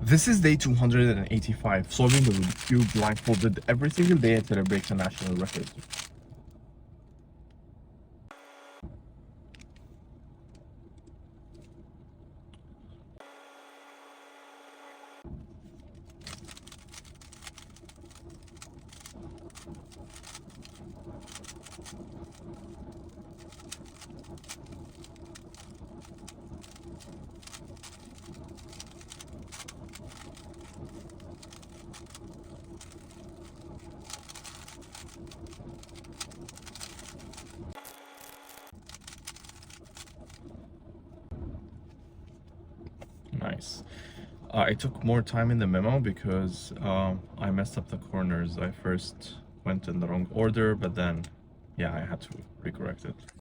This is day 285, solving the Rubik Cube blindfolded every single day until I break the national record. Nice. I took more time in the memo because I messed up the corners. I first went in the wrong order, but then, yeah, I had to recorrect it.